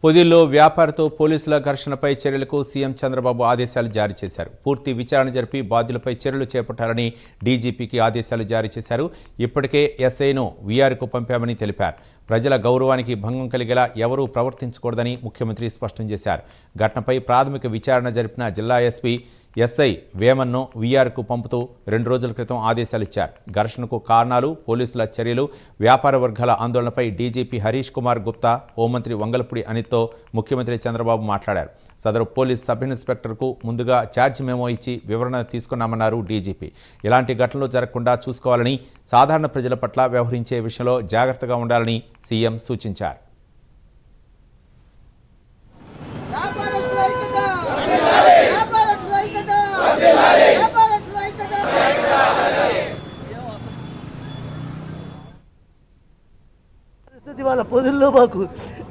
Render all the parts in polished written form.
పొదిల్లో వ్యాపారితో పోలీసుల ఘర్షణపై చర్యలకు సీఎం చంద్రబాబు ఆదేశాలు జారీ చేశారు. పూర్తి విచారణ జరిపి బాధ్యులపై చర్యలు చేపట్టాలని డీజీపీకి ఆదేశాలు జారీ చేశారు. ఇప్పటికే ఎస్ఐను వీఆర్కు పంపామని తెలిపారు. ప్రజల గౌరవానికి భంగం కలిగేలా ఎవరూ ప్రవర్తించకూడదని ముఖ్యమంత్రి స్పష్టం చేశారు. ఘటనపై ప్రాథమిక విచారణ జరిపిన జిల్లా ఎస్పీ ఎస్ఐ వేమన్ను వీఆర్కు పంపుతూ 2 రోజుల క్రితం ఆదేశాలు ఇచ్చారు. ఘర్షణకు కారణాలు, పోలీసుల చర్యలు, వ్యాపార వర్గాల ఆందోళనపై డీజీపీ హరీష్ కుమార్ గుప్తా, హోంమంత్రి వంగలపూడి అనిత్తో ముఖ్యమంత్రి చంద్రబాబు మాట్లాడారు. సదరు పోలీస్ సబ్ ఇన్స్పెక్టర్కు ముందుగా ఛార్జ్ మెమో ఇచ్చి వివరణ తీసుకున్నామన్నారు డీజీపీ. ఇలాంటి ఘటనలు జరగకుండా చూసుకోవాలని, సాధారణ ప్రజల పట్ల వ్యవహరించే విషయంలో జాగ్రత్తగా ఉండాలని సీఎం సూచించారు. వాళ్ళ పొదుల్లో మాకు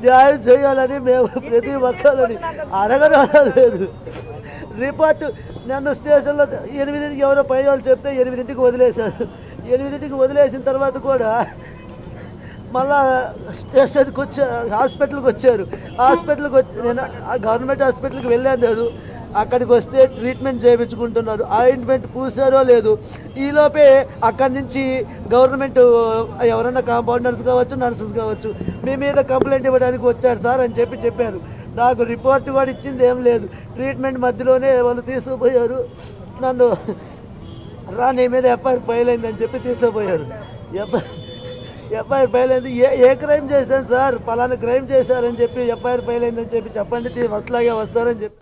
న్యాయం చేయాలని మేము ప్రతి ఒక్కరిని అడగడం లేదు. రిపోర్టు నన్ను స్టేషన్లో 8ంటికి ఎవరో పై వాళ్ళు చెప్తే 8ంటికి వదిలేశారు. 8ంటికి వదిలేసిన తర్వాత కూడా మళ్ళా స్టేషన్కి హాస్పిటల్కి వచ్చారు. నేను గవర్నమెంట్ హాస్పిటల్కి వెళ్ళాను. లేదు, అక్కడికి వస్తే ట్రీట్మెంట్ చేయించుకుంటున్నారు. ఆయింట్మెంట్ పూసారో లేదు. ఈలోపే అక్కడి నుంచి గవర్నమెంట్ ఎవరైనా కాంపౌండర్స్ కావచ్చు, నర్సెస్ కావచ్చు, మీ మీద కంప్లైంట్ ఇవ్వడానికి వచ్చారు సార్ అని చెప్పారు. నాకు రిపోర్ట్ కూడా ఇచ్చింది ఏం లేదు. ట్రీట్మెంట్ మధ్యలోనే వాళ్ళు తీసుకుపోయారు. నన్ను నీ మీద ఎఫ్ఐఆర్ ఫైల్ అయిందని చెప్పి తీసుకుపోయారు. ఎఫ్ఐఆర్ ఫైల్ అయింది. ఏ క్రైమ్ చేశాను సార్, పలానా క్రైమ్ చేశారని చెప్పి ఎఫ్ఐఆర్ ఫైల్ అయిందని చెప్పి చెప్పండి, అట్లాగే వస్తారని చెప్పి